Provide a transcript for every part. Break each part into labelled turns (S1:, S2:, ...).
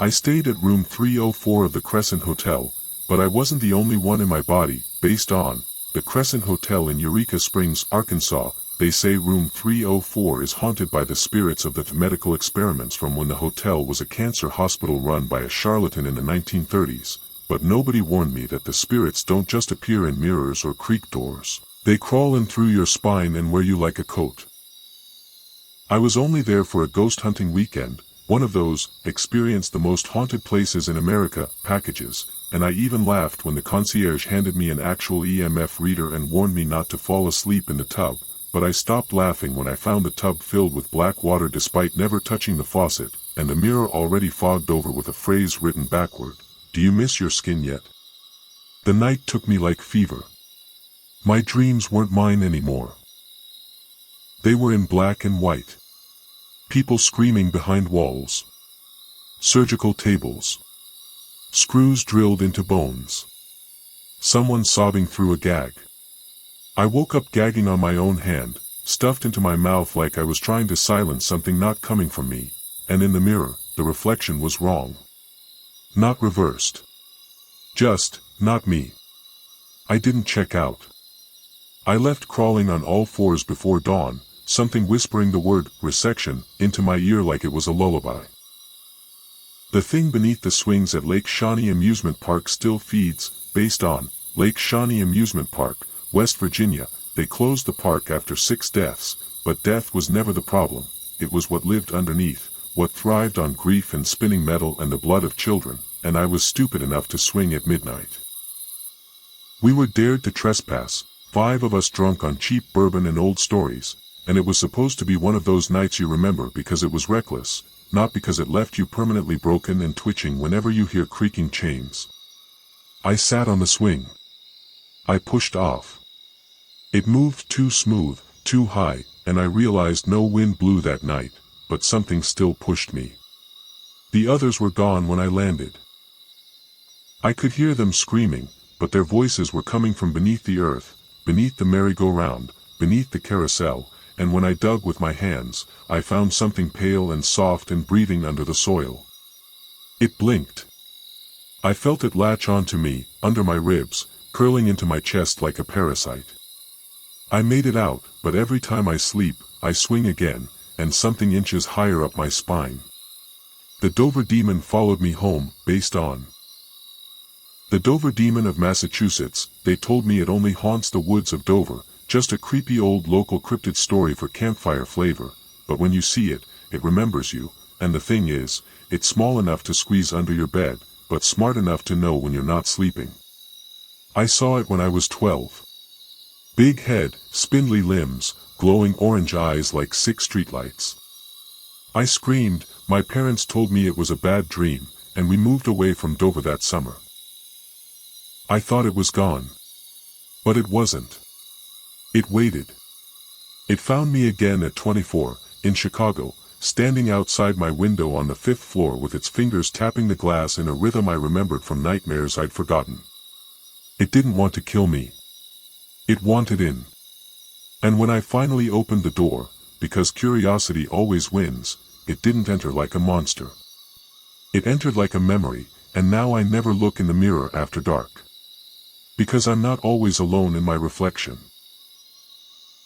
S1: I stayed at room 304 of the Crescent Hotel, but I wasn't the only one in my body. Based on the Crescent Hotel in Eureka Springs, Arkansas, they say room 304 is haunted by the spirits of the medical experiments from when the hotel was a cancer hospital run by a charlatan in the 1930s, but nobody warned me that the spirits don't just appear in mirrors or creak doors. They crawl in through your spine and wear you like a coat. I was only there for a ghost hunting weekend, one of those, experience the most haunted places in America, packages, and I even laughed when the concierge handed me an actual EMF reader and warned me not to fall asleep in the tub, but I stopped laughing when I found the tub filled with black water despite never touching the faucet, and the mirror already fogged over with a phrase written backward, "Do you miss your skin yet?" The night took me like fever. My dreams weren't mine anymore. They were in black and white. People screaming behind walls. Surgical tables. Screws drilled into bones. Someone sobbing through a gag. I woke up gagging on my own hand, stuffed into my mouth like I was trying to silence something not coming from me, and in the mirror, the reflection was wrong. Not reversed. Just, not me. I didn't check out. I left crawling on all fours before dawn, something whispering the word, resection, into my ear like it was a lullaby. The thing beneath the swings at Lake Shawnee Amusement Park still feeds. Based on Lake Shawnee Amusement Park, West Virginia. They closed the park after 6 deaths, but death was never the problem. It was what lived underneath, what thrived on grief and spinning metal and the blood of children, and I was stupid enough to swing at midnight. We were dared to trespass, 5 of us drunk on cheap bourbon and old stories, and it was supposed to be one of those nights you remember because it was reckless, not because it left you permanently broken and twitching whenever you hear creaking chains. I sat on the swing. I pushed off. It moved too smooth, too high, and I realized no wind blew that night, but something still pushed me. The others were gone when I landed. I could hear them screaming, but their voices were coming from beneath the earth, beneath the merry-go-round, beneath the carousel, and when I dug with my hands, I found something pale and soft and breathing under the soil. It blinked. I felt it latch onto me, under my ribs, curling into my chest like a parasite. I made it out, but every time I sleep, I swing again, and something inches higher up my spine. The Dover Demon followed me home. Based on the Dover Demon of Massachusetts, they told me it only haunts the woods of Dover, just a creepy old local cryptid story for campfire flavor, but when you see it, it remembers you, and the thing is, it's small enough to squeeze under your bed, but smart enough to know when you're not sleeping. I saw it when I was 12. Big head, spindly limbs, glowing orange eyes like 6 streetlights. I screamed. My parents told me it was a bad dream, and we moved away from Dover that summer. I thought it was gone. But it wasn't. It waited. It found me again at 24, in Chicago, standing outside my window on the 5th floor with its fingers tapping the glass in a rhythm I remembered from nightmares I'd forgotten. It didn't want to kill me. It wanted in. And when I finally opened the door, because curiosity always wins, it didn't enter like a monster. It entered like a memory, and now I never look in the mirror after dark. Because I'm not always alone in my reflection.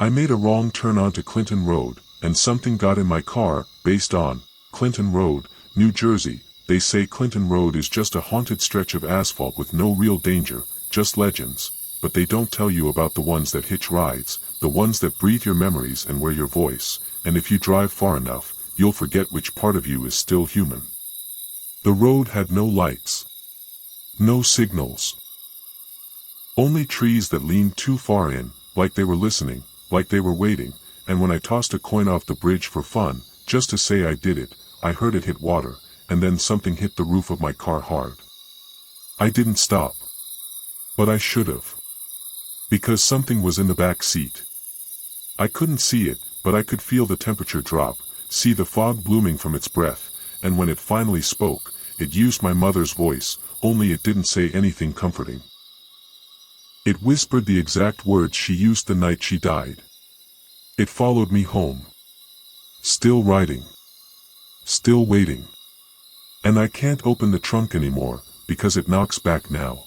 S1: I made a wrong turn onto Clinton Road, and something got in my car. Based on Clinton Road, New Jersey. They say Clinton Road is just a haunted stretch of asphalt with no real danger, just legends, but they don't tell you about the ones that hitch rides, the ones that breathe your memories and wear your voice, and if you drive far enough, you'll forget which part of you is still human. The road had no lights. No signals. Only trees that leaned too far in, like they were listening, like they were waiting, and when I tossed a coin off the bridge for fun, just to say I did it, I heard it hit water, and then something hit the roof of my car hard. I didn't stop. But I should have. Because something was in the back seat. I couldn't see it, but I could feel the temperature drop, see the fog blooming from its breath, and when it finally spoke, it used my mother's voice, only it didn't say anything comforting. It whispered the exact words she used the night she died. It followed me home. Still riding. Still waiting. And I can't open the trunk anymore, because it knocks back now.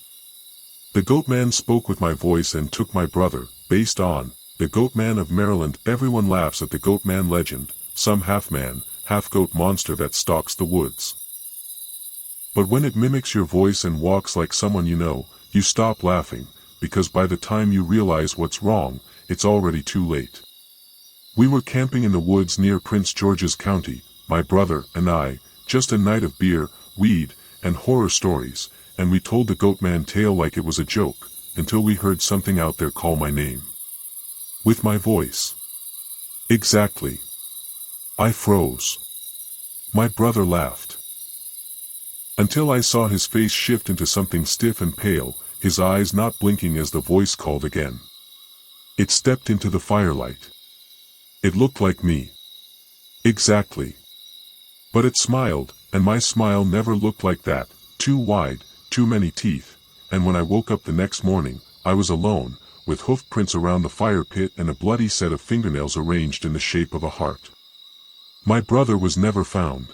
S1: The Goatman spoke with my voice and took my brother, based on the Goatman of Maryland. Everyone laughs at the Goatman legend, some half-man, half-goat monster that stalks the woods. But when it mimics your voice and walks like someone you know, you stop laughing, because by the time you realize what's wrong, it's already too late. We were camping in the woods near Prince George's County, my brother and I, just a night of beer, weed, and horror stories, and we told the Goatman tale like it was a joke, until we heard something out there call my name. With my voice. Exactly. I froze. My brother laughed. Until I saw his face shift into something stiff and pale, his eyes not blinking as the voice called again. It stepped into the firelight. It looked like me. Exactly. But it smiled, and my smile never looked like that, too wide, too many teeth, and when I woke up the next morning, I was alone, with hoof prints around the fire pit and a bloody set of fingernails arranged in the shape of a heart. My brother was never found.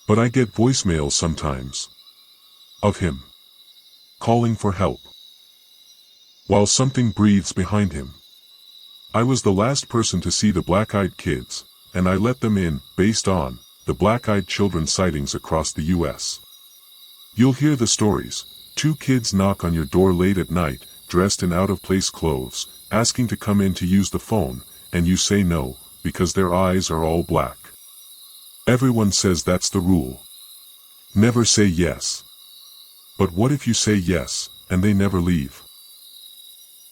S1: But I get voicemails sometimes. Of him. Calling for help. While something breathes behind him. I was the last person to see the black-eyed kids, and I let them in, based on the black-eyed children sightings across the U.S. You'll hear the stories. 2 kids knock on your door late at night, dressed in out-of-place clothes, asking to come in to use the phone, and you say no, because their eyes are all black. Everyone says that's the rule. Never say yes. But what if you say yes, and they never leave?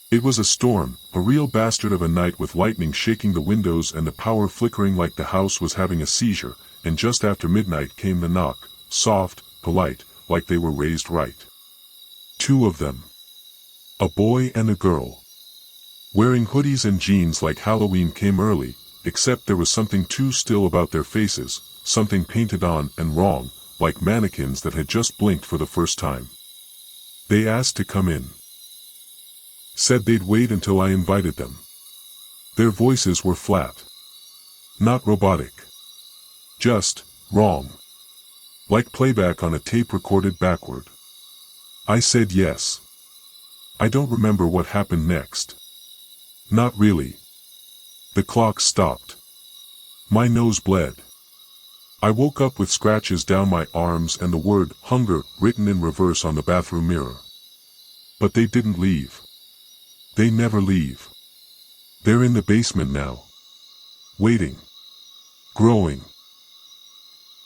S1: It was a storm, a real bastard of a night with lightning shaking the windows and the power flickering like the house was having a seizure, and just after midnight came the knock, soft, polite, like they were raised right. 2 of them. A boy and a girl. Wearing hoodies and jeans like Halloween came early, except there was something too still about their faces, something painted on and wrong, like mannequins that had just blinked for the first time. They asked to come in. Said they'd wait until I invited them. Their voices were flat. Not robotic. Just wrong. Like playback on a tape recorded backward. I said yes. I don't remember what happened next. Not really. The clock stopped. My nose bled. I woke up with scratches down my arms and the word hunger written in reverse on the bathroom mirror. But they didn't leave. They never leave. They're in the basement now. Waiting. Growing.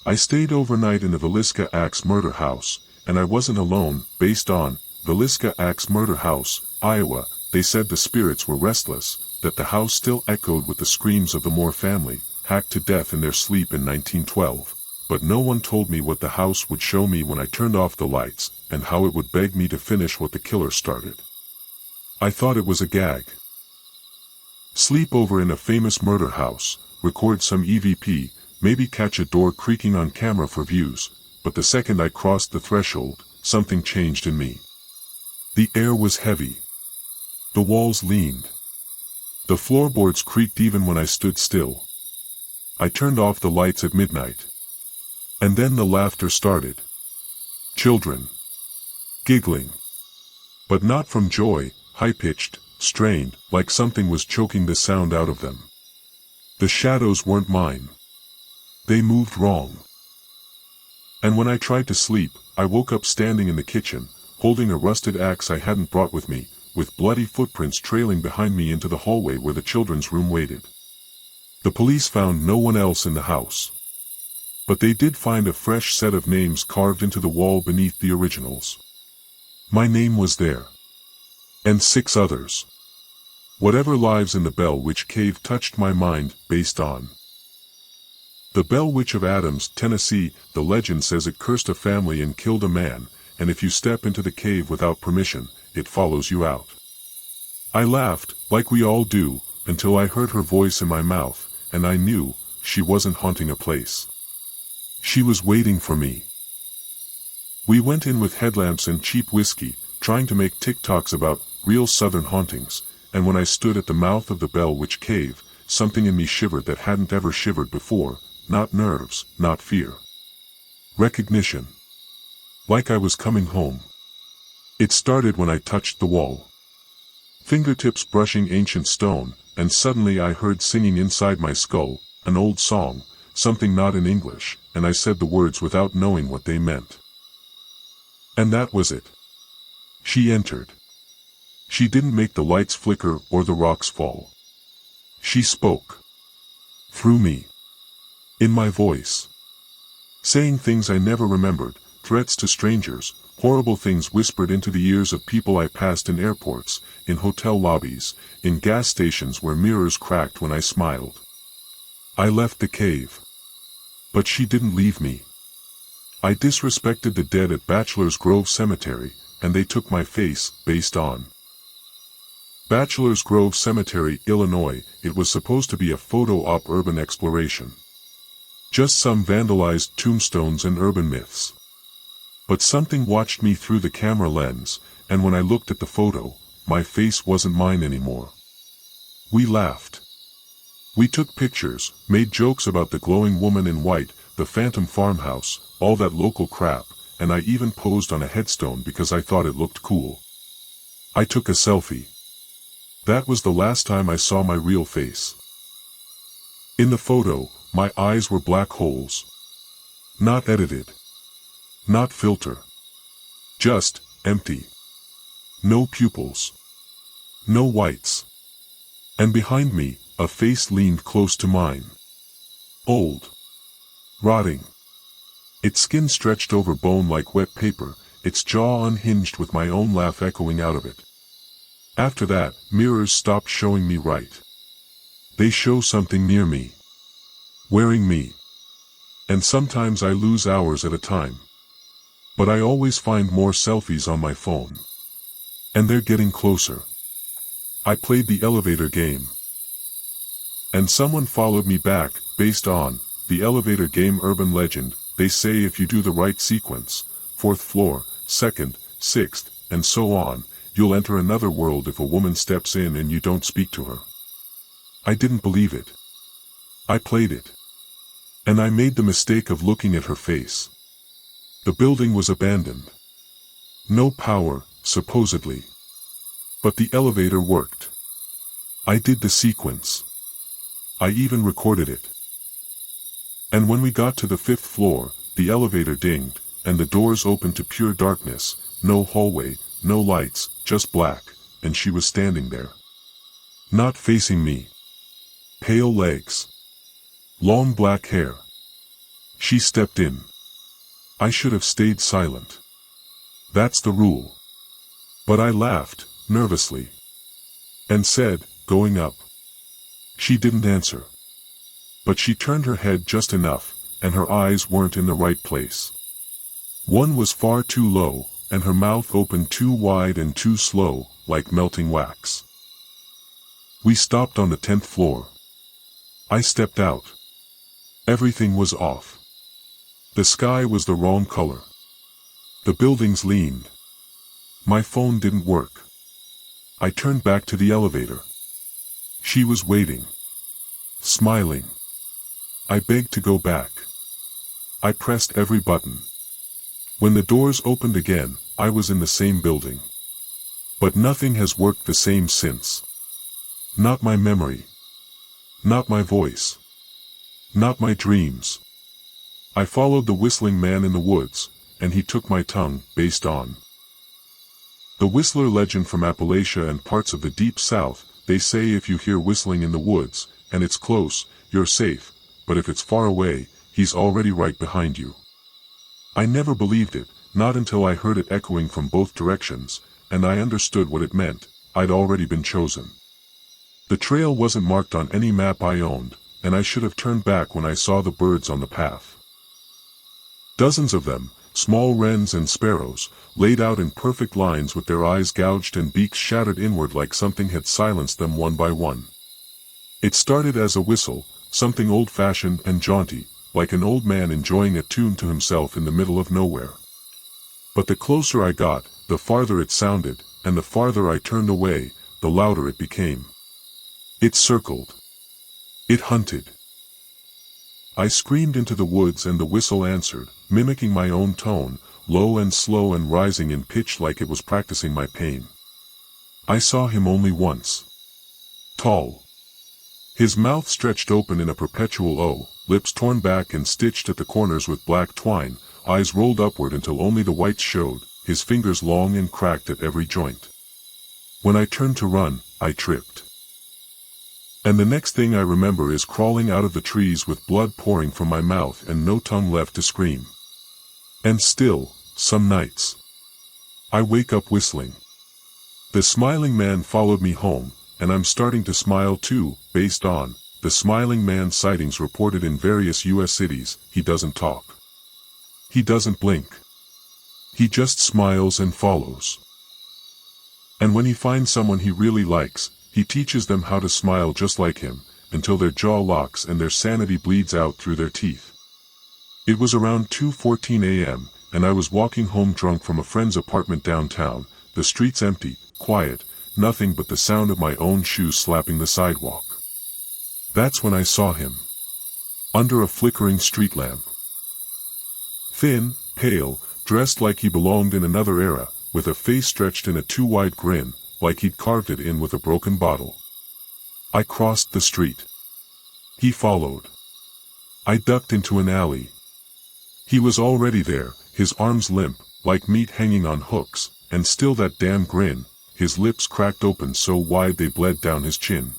S1: I stayed overnight in the Villisca Axe Murder House, and I wasn't alone. Based on Villisca Axe Murder House, Iowa, they said the spirits were restless, that the house still echoed with the screams of the Moore family, hacked to death in their sleep in 1912. But no one told me what the house would show me when I turned off the lights, and how it would beg me to finish what the killer started. I thought it was a gag. Sleep over in a famous murder house, record some EVP, maybe catch a door creaking on camera for views, but the second I crossed the threshold, something changed in me. The air was heavy. The walls leaned. The floorboards creaked even when I stood still. I turned off the lights at midnight. And then the laughter started. Children. Giggling. But not from joy, high-pitched, strained, like something was choking the sound out of them. The shadows weren't mine. They moved wrong. And when I tried to sleep, I woke up standing in the kitchen, holding a rusted axe I hadn't brought with me, with bloody footprints trailing behind me into the hallway where the children's room waited. The police found no one else in the house. But they did find a fresh set of names carved into the wall beneath the originals. My name was there. And 6 others. Whatever lives in the Bell Witch Cave touched my mind, based on the Bell Witch of Adams, Tennessee. The legend says it cursed a family and killed a man, and if you step into the cave without permission, it follows you out. I laughed, like we all do, until I heard her voice in my mouth, and I knew she wasn't haunting a place. She was waiting for me. We went in with headlamps and cheap whiskey, trying to make TikToks about real southern hauntings, and when I stood at the mouth of the Bell Witch Cave, something in me shivered that hadn't ever shivered before, not nerves, not fear. Recognition. Like I was coming home. It started when I touched the wall. Fingertips brushing ancient stone, and suddenly I heard singing inside my skull, an old song, something not in English, and I said the words without knowing what they meant. And that was it. She entered. She didn't make the lights flicker or the rocks fall. She spoke. Through me. In my voice. Saying things I never remembered, threats to strangers, horrible things whispered into the ears of people I passed in airports, in hotel lobbies, in gas stations where mirrors cracked when I smiled. I left the cave. But she didn't leave me. I disrespected the dead at Bachelor's Grove Cemetery, and they took my face, based on Bachelor's Grove Cemetery, Illinois. It was supposed to be a photo op urban exploration. Just some vandalized tombstones and urban myths. But something watched me through the camera lens, and when I looked at the photo, my face wasn't mine anymore. We laughed. We took pictures, made jokes about the glowing woman in white, the phantom farmhouse, all that local crap, and I even posed on a headstone because I thought it looked cool. I took a selfie. That was the last time I saw my real face. In the photo, my eyes were black holes. Not edited. Not filter. Just empty. No pupils. No whites. And behind me, a face leaned close to mine. Old. Rotting. Its skin stretched over bone like wet paper, its jaw unhinged with my own laugh echoing out of it. After that, mirrors stopped showing me right. They show something near me. Wearing me. And sometimes I lose hours at a time. But I always find more selfies on my phone. And they're getting closer. I played the elevator game. And someone followed me back, based on the elevator game urban legend. They say if you do the right sequence, 4th floor, 2nd, 6th, and so on, you'll enter another world if a woman steps in and you don't speak to her. I didn't believe it. I played it. And I made the mistake of looking at her face. The building was abandoned. No power, supposedly. But the elevator worked. I did the sequence. I even recorded it. And when we got to the 5th floor, the elevator dinged, and the doors opened to pure darkness, no hallway, no lights, just black, and she was standing there. Not facing me. Pale legs. Long black hair. She stepped in. I should have stayed silent. That's the rule. But I laughed, nervously. And said, going up. She didn't answer. But she turned her head just enough, and her eyes weren't in the right place. One was far too low, and her mouth opened too wide and too slow, like melting wax. We stopped on the 10th floor. I stepped out. Everything was off. The sky was the wrong color. The buildings leaned. My phone didn't work. I turned back to the elevator. She was waiting. Smiling. I begged to go back. I pressed every button. When the doors opened again, I was in the same building. But nothing has worked the same since. Not my memory. Not my voice. Not my dreams. I followed the whistling man in the woods, and he took my tongue, based on the Whistler legend from Appalachia and parts of the Deep South. They say if you hear whistling in the woods, and it's close, you're safe, but if it's far away, he's already right behind you. I never believed it, not until I heard it echoing from both directions, and I understood what it meant. I'd already been chosen. The trail wasn't marked on any map I owned, and I should have turned back when I saw the birds on the path. Dozens of them, small wrens and sparrows, laid out in perfect lines with their eyes gouged and beaks shattered inward like something had silenced them one by one. It started as a whistle, something old-fashioned and jaunty, like an old man enjoying a tune to himself in the middle of nowhere. But the closer I got, the farther it sounded, and the farther I turned away, the louder it became. It circled. It hunted. I screamed into the woods and the whistle answered, mimicking my own tone, low and slow and rising in pitch like it was practicing my pain. I saw him only once. Tall. His mouth stretched open in a perpetual O, lips torn back and stitched at the corners with black twine, eyes rolled upward until only the whites showed, his fingers long and cracked at every joint. When I turned to run, I tripped. And the next thing I remember is crawling out of the trees with blood pouring from my mouth and no tongue left to scream. And still, some nights, I wake up whistling. The smiling man followed me home, and I'm starting to smile too, based on the smiling man sightings reported in various US cities. He doesn't talk. He doesn't blink. He just smiles and follows. And when he finds someone he really likes, he teaches them how to smile just like him, until their jaw locks and their sanity bleeds out through their teeth. It was around 2:14 a.m., and I was walking home drunk from a friend's apartment downtown, the streets empty, quiet, nothing but the sound of my own shoes slapping the sidewalk. That's when I saw him. Under a flickering street lamp. Thin, pale, dressed like he belonged in another era, with a face stretched in a too-wide grin, like he'd carved it in with a broken bottle. I crossed the street. He followed. I ducked into an alley. He was already there, his arms limp, like meat hanging on hooks, and still that damn grin, his lips cracked open so wide they bled down his chin.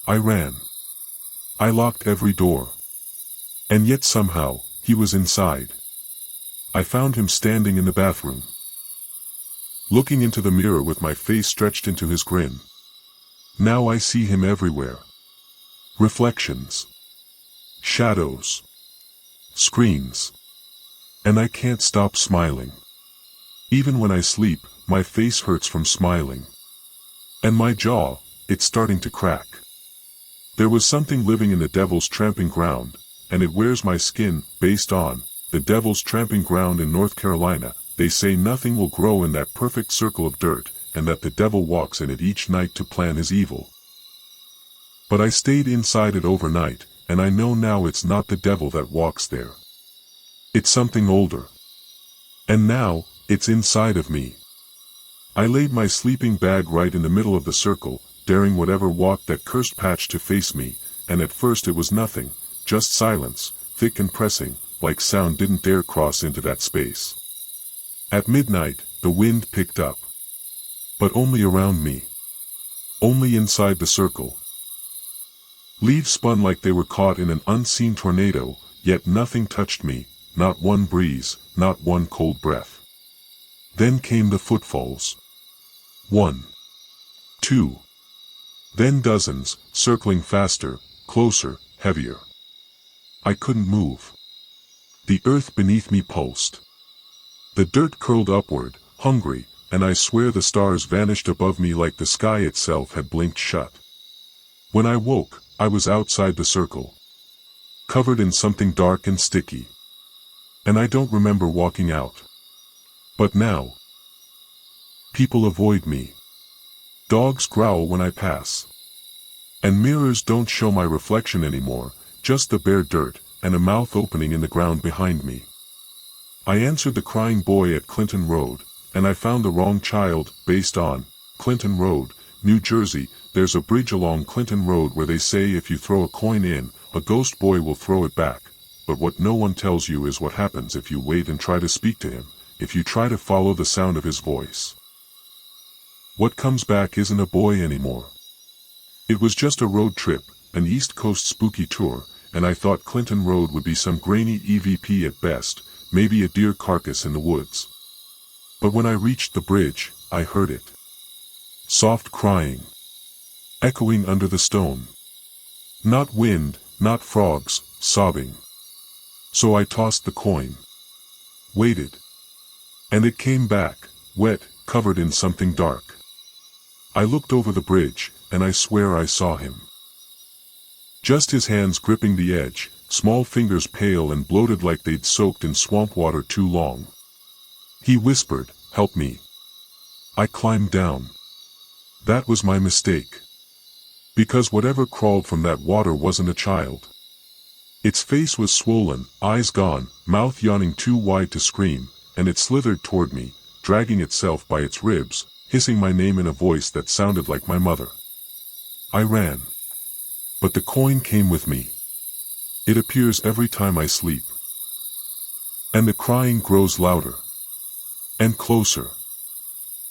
S1: I ran. I locked every door. And yet somehow, he was inside. I found him standing in the bathroom, looking into the mirror with my face stretched into his grin. Now I see him everywhere. Reflections. Shadows. Screens. And I can't stop smiling. Even when I sleep, my face hurts from smiling. And my jaw, it's starting to crack. There was something living in the devil's tramping ground, and it wears my skin, based on the devil's tramping ground in North Carolina. They say nothing will grow in that perfect circle of dirt, and that the devil walks in it each night to plan his evil. But I stayed inside it overnight, and I know now it's not the devil that walks there. It's something older. And now, it's inside of me. I laid my sleeping bag right in the middle of the circle, daring whatever walked that cursed patch to face me, and at first it was nothing, just silence, thick and pressing, like sound didn't dare cross into that space. At midnight, the wind picked up. But only around me. Only inside the circle. Leaves spun like they were caught in an unseen tornado, yet nothing touched me, not one breeze, not one cold breath. Then came the footfalls. 1. 2. Then dozens, circling faster, closer, heavier. I couldn't move. The earth beneath me pulsed. The dirt curled upward, hungry, and I swear the stars vanished above me like the sky itself had blinked shut. When I woke, I was outside the circle. Covered in something dark and sticky. And I don't remember walking out. But now, people avoid me. Dogs growl when I pass. And mirrors don't show my reflection anymore, just the bare dirt, and a mouth opening in the ground behind me. I answered the crying boy at Clinton Road, and I found the wrong child, based on Clinton Road, New Jersey. There's a bridge along Clinton Road where they say if you throw a coin in, a ghost boy will throw it back. But what no one tells you is what happens if you wait and try to speak to him, if you try to follow the sound of his voice. What comes back isn't a boy anymore. It was just a road trip, an East Coast spooky tour, and I thought Clinton Road would be some grainy EVP at best, maybe a deer carcass in the woods. But when I reached the bridge, I heard it. Soft crying. Echoing under the stone. Not wind, not frogs, sobbing. So I tossed the coin. Waited. And it came back, wet, covered in something dark. I looked over the bridge, and I swear I saw him. Just his hands gripping the edge, small fingers pale and bloated like they'd soaked in swamp water too long. He whispered, "Help me." I climbed down. That was my mistake. Because whatever crawled from that water wasn't a child. Its face was swollen, eyes gone, mouth yawning too wide to scream, and it slithered toward me, dragging itself by its ribs, hissing my name in a voice that sounded like my mother. I ran. But the coin came with me. It appears every time I sleep. And the crying grows louder. And closer.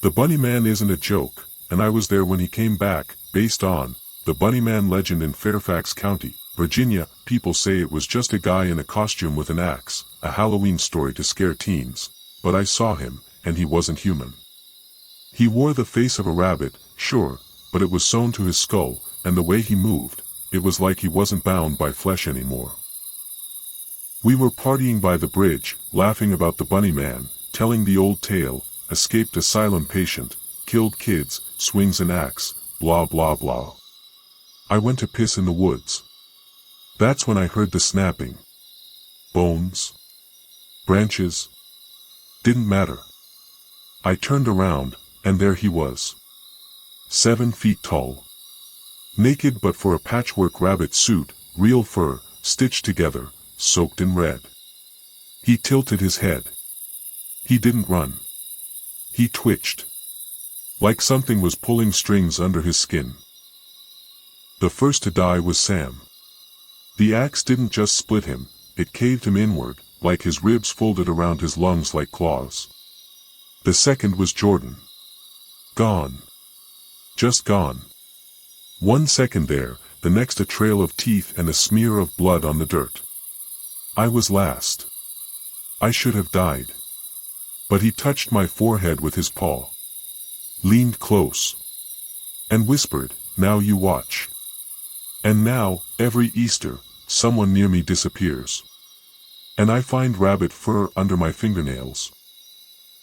S1: The Bunnyman isn't a joke, and I was there when he came back, based on the Bunnyman legend in Fairfax County, Virginia. People say it was just a guy in a costume with an axe, a Halloween story to scare teens, but I saw him, and he wasn't human. He wore the face of a rabbit, sure, but it was sewn to his skull, and the way he moved, it was like he wasn't bound by flesh anymore. We were partying by the bridge, laughing about the Bunnyman, telling the old tale, escaped asylum patient, killed kids, swings an axe, blah blah blah. I went to piss in the woods. That's when I heard the snapping. Bones. Branches. Didn't matter. I turned around, and there he was. 7 feet tall. Naked but for a patchwork rabbit suit, real fur, stitched together, soaked in red. He tilted his head. He didn't run. He twitched. Like something was pulling strings under his skin. The first to die was Sam. The axe didn't just split him, it caved him inward, like his ribs folded around his lungs like claws. The second was Jordan. Gone. Just gone. 1 second there, the next a trail of teeth and a smear of blood on the dirt. I was last. I should have died. But he touched my forehead with his paw. Leaned close. And whispered, "Now you watch." And now, every Easter, someone near me disappears. And I find rabbit fur under my fingernails.